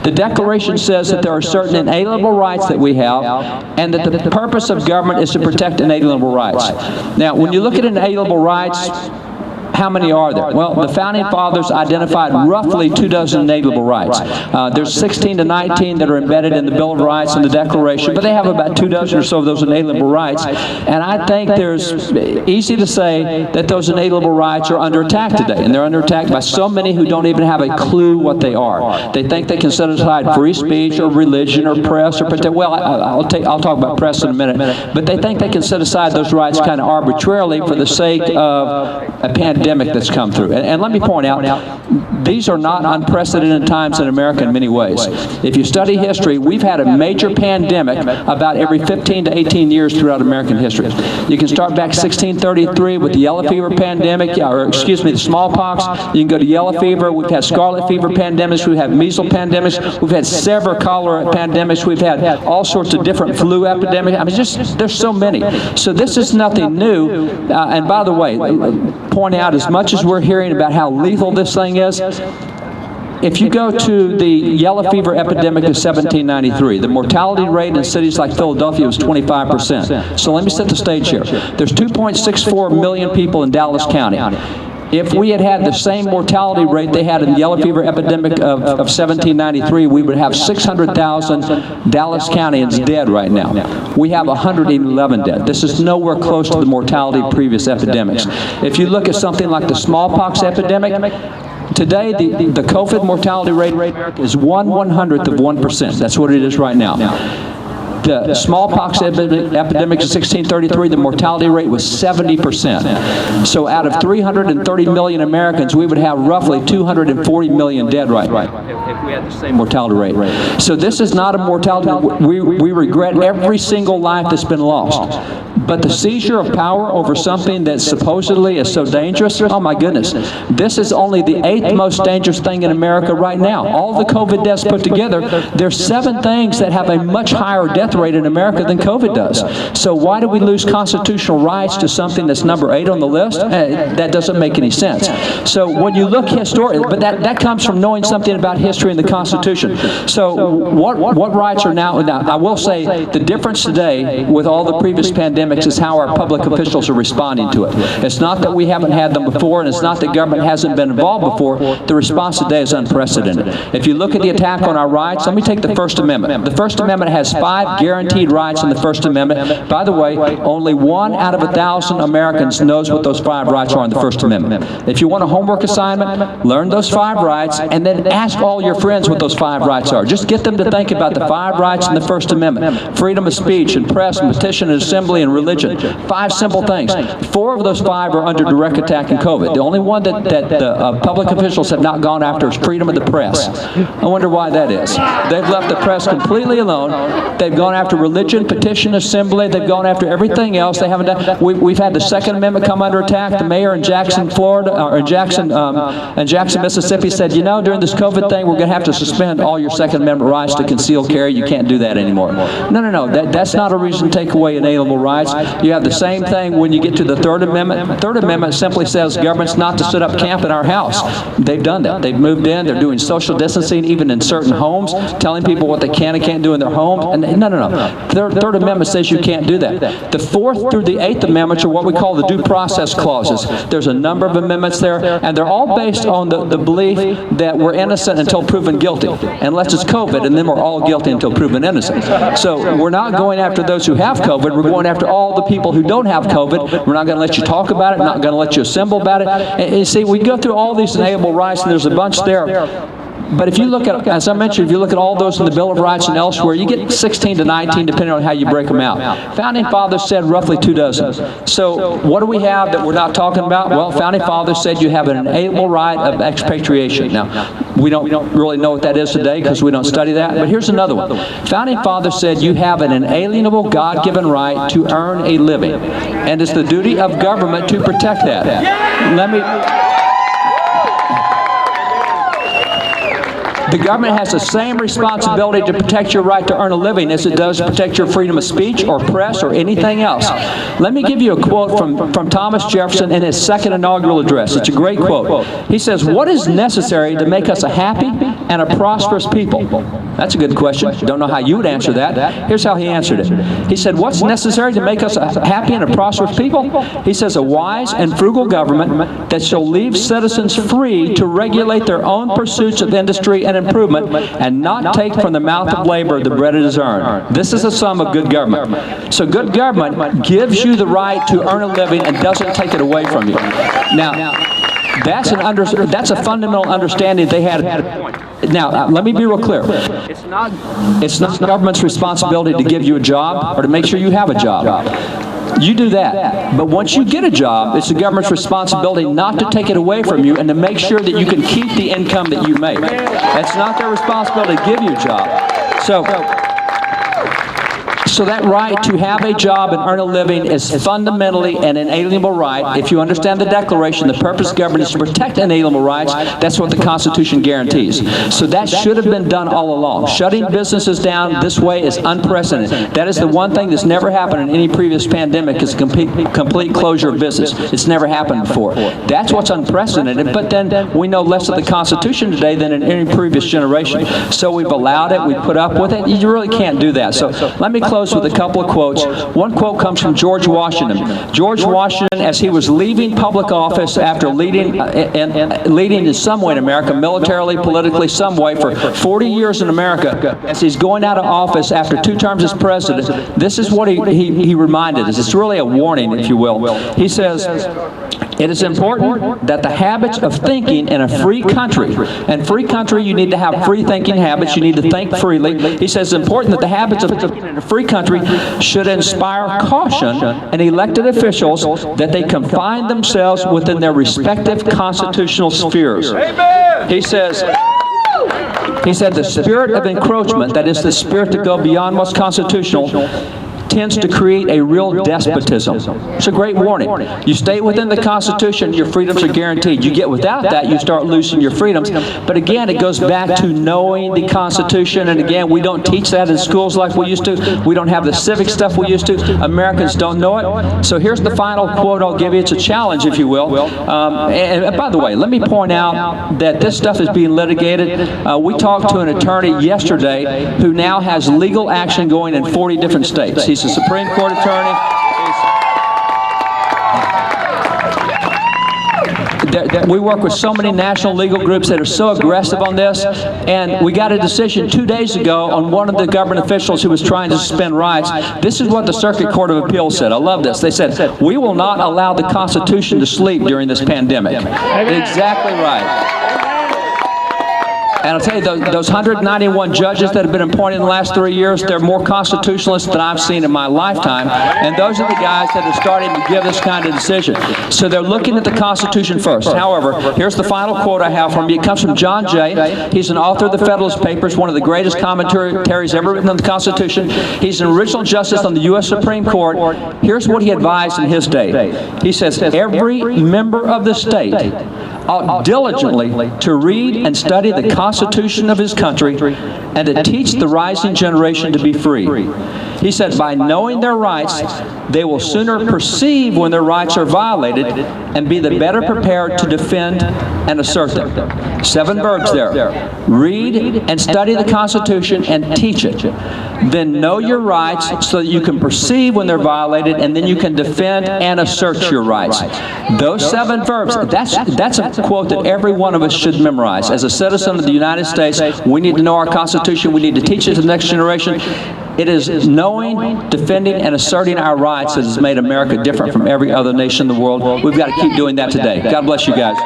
The Declaration says that there are certain inalienable rights that we have, and that the purpose of government is to protect inalienable rights. Now, when you look at inalienable rights, how many are there? Well, the Founding Fathers identified roughly 24 inalienable rights. There's 16 to 19 that are embedded in the Bill of Rights and the Declaration, but they have about 24 or so of those inalienable rights. And I think there's easy to say that those inalienable rights are under attack today, and they're under attack by so many who don't even have a clue what they are. They think they can set aside free speech or religion or press or protect. Well, I'll talk about press in a minute, but they think they can set aside those rights kind of arbitrarily for the sake of a pandemic that's come through. And let me point out, these are not unprecedented times in America in many ways. If you study history, we've had a major pandemic about every 15 to 18 years throughout American history. You can start back 1633 with the yellow fever pandemic, or excuse me, the smallpox. You can go to yellow fever. We've had scarlet fever pandemics. We've had measles pandemics. We've had several cholera pandemics. We've had all sorts of different flu epidemics. I mean, just, there's so many. So this is nothing new. And by the way, point out, as much as we're hearing about how lethal this thing is, if you go to the yellow fever epidemic of 1793, the mortality rate in cities like Philadelphia was 25%. So let me set the stage here. There's 2.64 million people in Dallas County. If we had had the same mortality rate they had in the yellow fever epidemic of 1793, we would have 600,000 Dallas Countyans dead right now. We have 111 dead. This is nowhere close to the mortality of previous epidemics. If you look at something like the smallpox epidemic, today the COVID mortality rate is 1/100th of 1%. That's what it is right now. The smallpox epidemic in 1633, the mortality rate was 70%. So out of 330 million Americans, we would have roughly 240 million dead right if we had the same mortality rate. So this is not a mortality. We regret every single life that's been lost. But the seizure of power over something that supposedly is so dangerous, oh my goodness, this is only the 8th most dangerous thing in America right now. All the COVID deaths put together, there's 7 things that have a much higher death rate in America than COVID does. So why do we lose constitutional rights to something that's number 8 on the list? That doesn't make any sense. So when you look historically, but that comes from knowing something about history and the Constitution. So what rights are now, I will say the difference today with all the previous pandemics is how our public officials are responding to it. It's not that we haven't had them before, and it's not that government hasn't been involved before. The response today is unprecedented. If you look at the attack on our rights, let me take the First Amendment. The First Amendment has 5 guaranteed rights in the First Amendment. By the way, only 1 out of 1,000 Americans knows what those 5 rights are in the First Amendment. If you want a homework assignment, learn those 5 rights, and then ask all your friends what those 5 rights are. Just get them to think about the 5 rights in the First Amendment. Freedom of speech and press and petition and assembly and religion. 5 simple things. 4 of those 5 are under direct attack in COVID. The only one that the public officials have not gone after is freedom of the press. I wonder why that is. They've left the press completely alone. They've gone after religion, petition, assembly. They've gone after everything else. They haven't done. We've had the Second Amendment come under attack. The mayor in Jackson, Florida, or in Jackson, Mississippi said, you know, during this COVID thing, we're going to have to suspend all your Second Amendment rights to conceal carry. You can't do that anymore. No. That's not a reason to take away inalienable rights. You have the same thing when you get to the Third Amendment. The Third Amendment simply says government's not to set up camp in our house. They've done that. They've moved in. They're doing social distancing even in certain homes, telling people what they can and can't do in their homes. And no. Third Amendment says you can't do that. The 4th through the 8th Amendments are what we call the due process clauses. There's a number of amendments there, and they're all based on the belief that we're innocent until proven guilty, unless it's COVID, and then we're all guilty until proven innocent. So we're not going after those who have COVID. We're going after all the people who don't have COVID. We're not going to let you talk about it, not going to let you assemble about it. And you see, we go through all these inalienable rights, and there's a bunch there. But if you look at, as I mentioned, if you look at all those in the Bill of Rights and elsewhere, you get 16 to 19 depending on how you break them out. Founding Fathers said roughly 24. So what do we have that we're not talking about? Well, Founding Fathers said you have an inalienable right of expatriation. Now, we don't really know what that is today because we don't study that, but here's another one. Founding Fathers said you have an inalienable God-given right to earn a living, and it's the duty of government to protect that. The government has the same responsibility to protect your right to earn a living as it does to protect your freedom of speech or press or anything else. Let me give you a quote from Thomas Jefferson in his 2nd inaugural address. It's a great quote. He says, "What is necessary to make us a happy and a prosperous people? That's a good question. Don't know how you would answer that. Here's how he answered it. He said, what's necessary to make us a happy and a prosperous people? He says, a wise and frugal government that shall leave citizens free to regulate their own pursuits of industry and improvement and not take from the mouth of labor the bread it has earned. This is a sum of good government. So good government gives you the right to earn a living and doesn't take it away from you. Now, that's a fundamental understanding they had. Now, let me be real clear. It's not the government's responsibility to give you a job or to make sure you have a job. You do that. But once you get a job, it's the government's responsibility not to take it away from you and to make sure that you can keep the income that you make. It's not their responsibility to give you a job. So that right to have a job and earn a living is fundamentally an inalienable right. If you understand the Declaration, the purpose of government is to protect inalienable rights. That's what the Constitution guarantees. So that should have been done all along. Shutting businesses down this way is unprecedented. That is the one thing that's never happened in any previous pandemic, is complete closure of business. It's never happened before. That's what's unprecedented. But then we know less of the Constitution today than in any previous generation. So we've allowed it. We put up with it. You really can't do that. So let me close with a couple of quotes. One quote comes from George Washington. George Washington, as he was leaving public office after leading in some way in America, militarily, politically, some way, for 40 years in America, as he's going out of office after 2 terms as president, this is what he reminded us. It's really a warning, if you will. He says, it is important that the habits of thinking in a free country, and free country, you need to have free thinking habits, you need to think freely. He says it's important that the habits of thinking in a free country should inspire caution in elected officials that they confine themselves within their respective constitutional spheres. He said the spirit of encroachment, that is the spirit to go beyond what's constitutional, tends to create a real despotism. It's a great warning. You stay within the Constitution, your freedoms are guaranteed. You get without that, you start losing your freedoms. But again, it goes back to knowing the Constitution, and again, we don't teach that in schools like we used to. We don't have the civic stuff we used to. Americans don't know it. So here's the final quote I'll give you. It's a challenge, if you will. And by the way, let me point out that this stuff is being litigated. We talked to an attorney yesterday who now has legal action going in 40 different states. He's a Supreme Court attorney. We work with so many national legal groups that are so aggressive on this, and we got a decision 2 days ago on one of the government officials who was trying to suspend rights. This is what the Circuit Court of Appeals said. I love this. They said, we will not allow the Constitution to sleep during this pandemic. Exactly right. And I'll tell you, those 191 judges that have been appointed in the last 3 years, they're more constitutionalists than I've seen in my lifetime. And those are the guys that are starting to give this kind of decision. So they're looking at the Constitution first. However, here's the final quote I have from you. It comes from John Jay. He's an author of the Federalist Papers, one of the greatest commentaries ever written on the Constitution. He's an original justice on the U.S. Supreme Court. Here's what he advised in his day. He says, every member of the state ought diligently to read and study the Constitution of his country and to teach the rising generation to be free. He said, by knowing their rights, they will sooner perceive when their rights are violated and be the better prepared to defend and assert them. 7 verbs there. Read and study the Constitution and teach it. Then know your rights so that you can perceive when they're violated, and then you can defend and assert your rights. Those 7 verbs, that's a quote that every one of us should memorize. As a citizen of the United States, we need to know our Constitution. We need to teach it to the next generation. It is knowing, defending, and asserting our rights that has made America different from every other nation in the world. We've got to keep doing that today. God bless you guys.